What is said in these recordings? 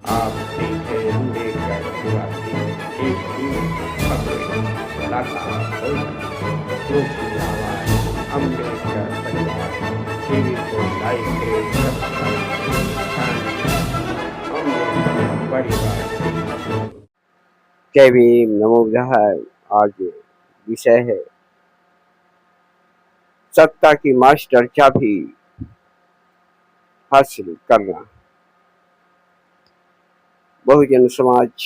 आप देखे अम्बेडकर निवासी एक ही खबरें कलाकार ग्रुप की आवाज अम्बेडकर परिवार टीवी को लाइक करें, सब्सक्राइब करें, अम्बेडकर परिवार। जय भीम, नमो बुद्धाय। आज विषय है सत्ता की मास्टर चाबी हासिल करना। बहुजन समाज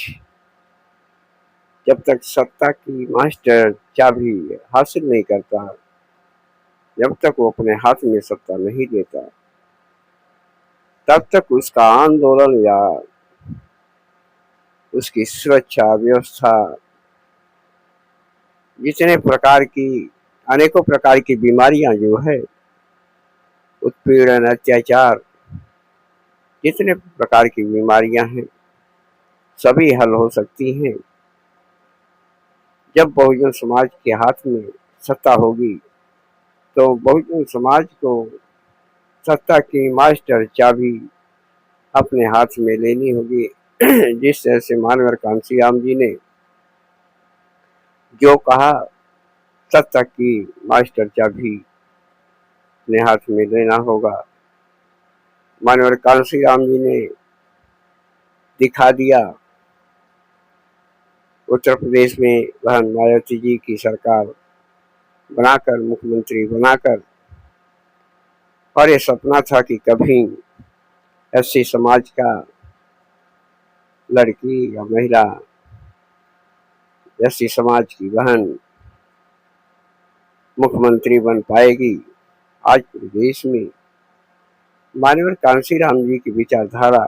जब तक सत्ता की मास्टर चाबी हासिल नहीं करता, जब तक वो अपने हाथ में सत्ता नहीं देता, तब तक उसका आंदोलन या उसकी सुरक्षा व्यवस्था जितने प्रकार की अनेकों प्रकार की बीमारियां जो है, उत्पीड़न, अत्याचार, जितने प्रकार की बीमारियां हैं सभी हल हो सकती हैं जब बहुजन समाज के हाथ में सत्ता होगी। तो बहुजन समाज को सत्ता की मास्टर चाबी अपने हाथ में लेनी होगी। जिस तरह से मानवर कांशीराम जी ने जो कहा, सत्ता की मास्टर चाबी अपने हाथ में लेना होगा। मानवर कांशीराम जी ने दिखा दिया। उत्तर प्रदेश में बहन मायावती जी की सरकार बनाकर, मुख्यमंत्री बनाकर, और ये सपना था कि कभी एससी समाज का लड़की या महिला, एससी समाज की बहन मुख्यमंत्री बन पाएगी। आज पूरे देश में मानवर कांशीराम जी की विचारधारा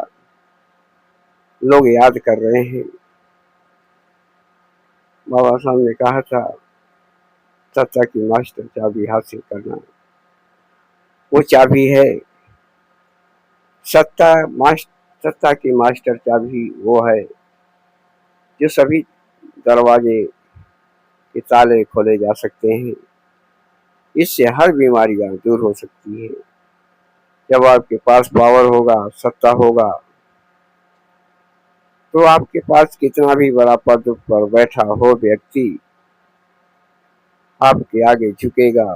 लोग याद कर रहे हैं। बाबा साहब ने कहा था सत्ता की मास्टर चाबी हासिल करना। वो चाबी है सत्ता की मास्टर चाबी वो है जो सभी दरवाजे के ताले खोले जा सकते हैं। इससे हर बीमारियां दूर हो सकती है। जब आपके पास पावर होगा, सत्ता होगा, तो आपके पास कितना भी बड़ा पद पर बैठा हो व्यक्ति आपके आगे झुकेगा,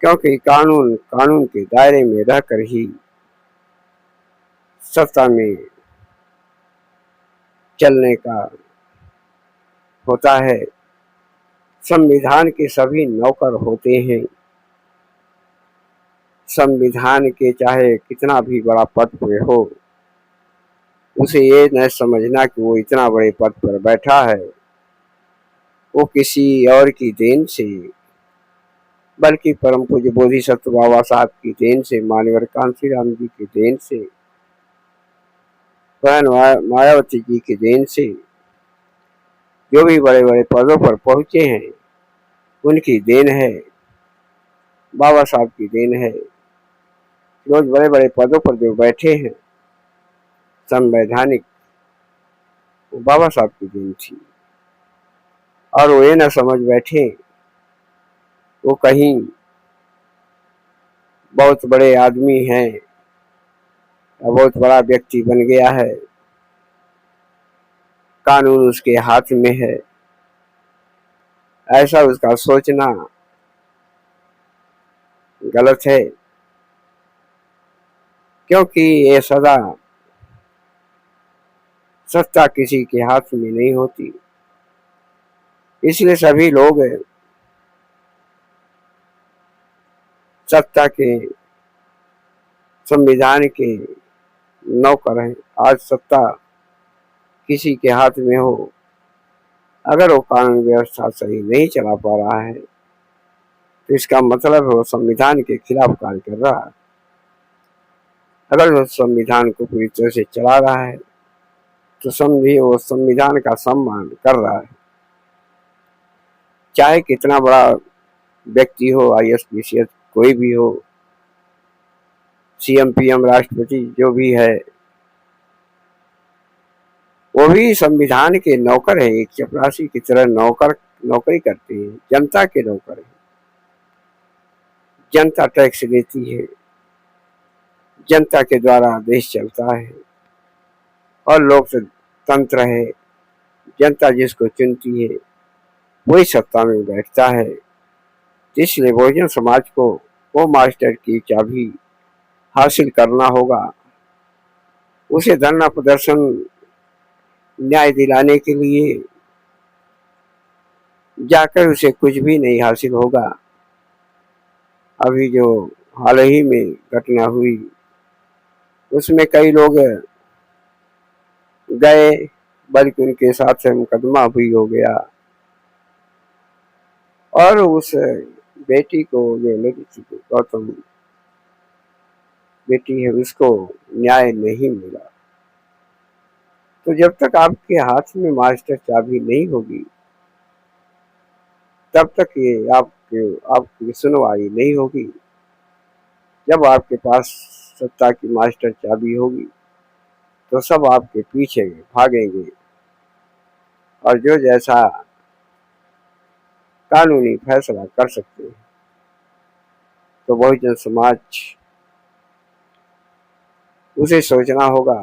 क्योंकि कानून के दायरे में रहकर ही सत्ता में चलने का होता है। संविधान के सभी नौकर होते हैं। संविधान के चाहे कितना भी बड़ा पद पे हो, उसे ये न समझना कि वो इतना बड़े पद पर बैठा है वो किसी और की देन से, बल्कि परम पूज्य बोधिसत्व बाबा साहब की देन से, मानवर कांशीराम जी की देन से, बहन मायावती जी की देन से जो भी बड़े बड़े पदों पर पहुंचे हैं उनकी देन है, बाबा साहब की देन है। रोज बड़े बड़े पदों पर जो बैठे हैं संवैधानिक, वो बाबा साहब की देन थी। और वो ये न समझ बैठे वो कहीं बहुत बड़े आदमी हैं या बहुत बड़ा व्यक्ति बन गया है, कानून उसके हाथ में है, ऐसा उसका सोचना गलत है। क्योंकि ये सदा सत्ता किसी के हाथ में नहीं होती। इसलिए सभी लोग सत्ता के, संविधान के नौकर हैं। आज सत्ता किसी के हाथ में हो, अगर वो कानून व्यवस्था सही नहीं चला पा रहा है तो इसका मतलब है वो संविधान के खिलाफ कार्य कर रहा है। अगर वो संविधान को पूरी तरह से चला रहा है तो समझिए वो संविधान का सम्मान कर रहा है। चाहे कितना बड़ा व्यक्ति हो, IAS PCS कोई भी हो, CM PM राष्ट्रपति जो भी है, वो भी संविधान के नौकर है। एक चपरासी की तरह नौकरी करते हैं, जनता के नौकर है। जनता टैक्स देती है, जनता के द्वारा देश चलता है। और लोकतंत्र है, जनता जिसको चुनती है वही सत्ता में बैठता है। इसलिए बहुजन समाज को वो मास्टर की चाबी हासिल करना होगा। उसे धरना प्रदर्शन न्याय दिलाने के लिए जाकर उसे कुछ भी नहीं हासिल होगा। अभी जो हाल ही में घटना हुई उसमें कई लोग गए, बल्कि उनके साथ मुकदमा भी हो गया और उस बेटी को, जो लड़की गौतम बेटी है, उसको न्याय नहीं मिला। तो जब तक आपके हाथ में मास्टर चाबी नहीं होगी तब तक ये आपकी सुनवाई नहीं होगी। जब आपके पास सत्ता की मास्टर चाबी होगी तो सब आपके पीछे भागेंगे और जो जैसा कानूनी फैसला कर सकते हैं। तो बहुजन समाज उसे सोचना होगा।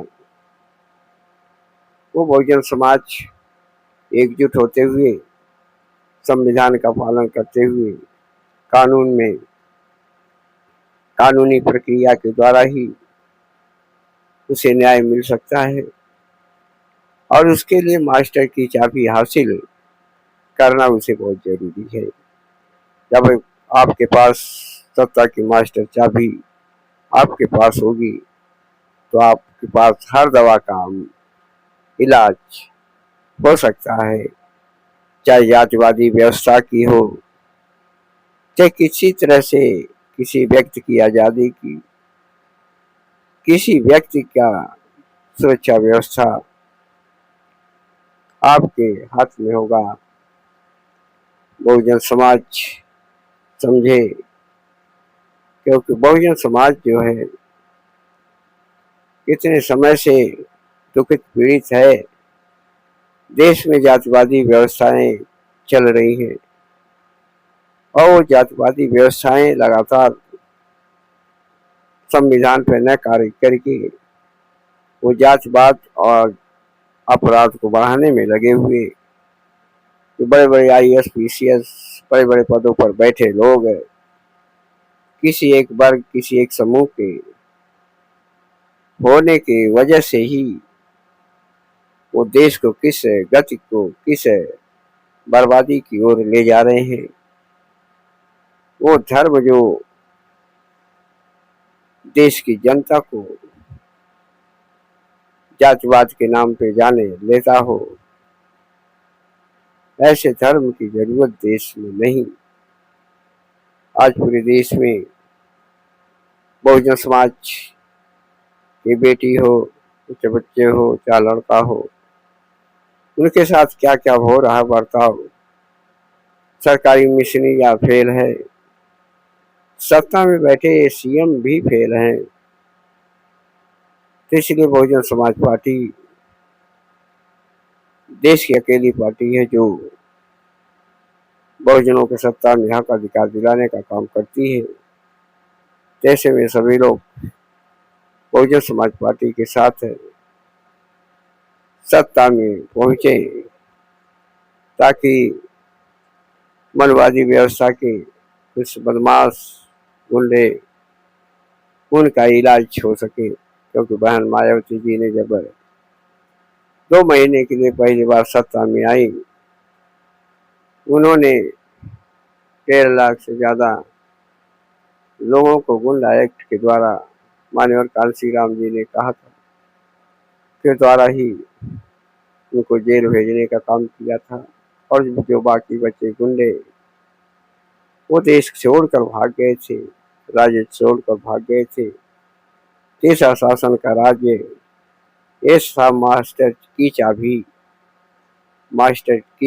वो बहुजन समाज एकजुट होते हुए, संविधान का पालन करते हुए, कानून में कानूनी प्रक्रिया के द्वारा ही उसे न्याय मिल सकता है और उसके लिए मास्टर की चाबी हासिल करना उसे बहुत जरूरी है। जब आपके पास सत्ता की मास्टर चाबी आपके पास होगी तो आपके पास हर दवा का इलाज हो सकता है, चाहे जातिवादी व्यवस्था की हो, चाहे किसी तरह से किसी व्यक्ति की आजादी की, किसी व्यक्ति का सुरक्षा व्यवस्था आपके हाथ में होगा। बहुजन समाज समझे, क्योंकि बहुजन समाज जो है इतने समय से दुखित पीड़ित है। देश में जातिवादी व्यवस्थाएं चल रही हैं और वो जातिवादी व्यवस्थाएं लगातार संविधान पर न कार्य करके वो जातिवाद और अपराध को बढ़ाने में लगे हुए। तो बड़े बड़े IAS PCS बड़े बड़े पदों पर बैठे लोग किसी एक वर्ग, किसी एक समूह के होने की वजह से ही वो देश को किस गति को, किस बर्बादी की ओर ले जा रहे हैं। वो धर्म जो देश की जनता को जातिवाद के नाम पे जाने लेता हो, ऐसे धर्म की जरूरत देश में नहीं। आज पूरे देश में बहुजन समाज की बेटी हो, चाहे बच्चे हो, चाहे लड़का हो, उनके साथ क्या क्या हो रहा बर्ताव, सरकारी मिशनरियां फेल है, सत्ता में बैठे CM भी फेल हैं। तो इसलिए बहुजन समाज पार्टी देश की अकेली पार्टी है जो बहुजनों के सत्ता में हक अधिकार दिलाने का काम करती है। जैसे में सभी लोग बहुजन समाज पार्टी के साथ सत्ता में पहुंचे ताकि मनवादी व्यवस्था के कुछ बदमाश गुंडे उनका इलाज हो सके। क्योंकि बहन मायावती जी ने जब 2 महीने के लिए पहली बार सत्ता में आई, उन्होंने 13 लाख से ज्यादा लोगों को गुंडा एक्ट के द्वारा, माननीय कांसी राम जी ने कहा था, के द्वारा ही उनको जेल भेजने का काम किया था। और जो बाकी बचे गुंडे वो देश छोड़कर भाग गए थे, राज्य छोड़कर भाग गए थे। देशा शासन का राज्य ऐसा मास्टर की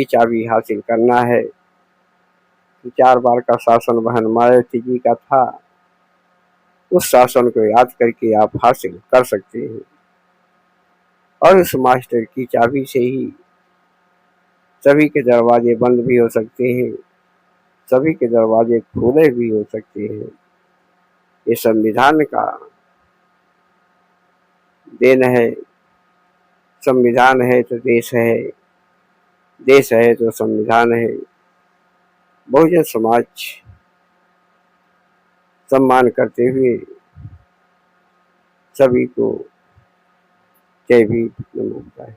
चाबी हासिल करना है। 4 बार का शासन बहन मायावती जी का था, उस शासन को याद करके आप हासिल कर सकते हैं और उस मास्टर की चाबी से ही सभी के दरवाजे बंद भी हो सकते हैं, सभी के दरवाजे खुले भी हो सकते हैं। ये संविधान का देन है संविधान है तो देश है, देश है तो संविधान है। बहुजन समाज सम्मान करते हुए सभी को जय भीम, नमो बुद्धाय।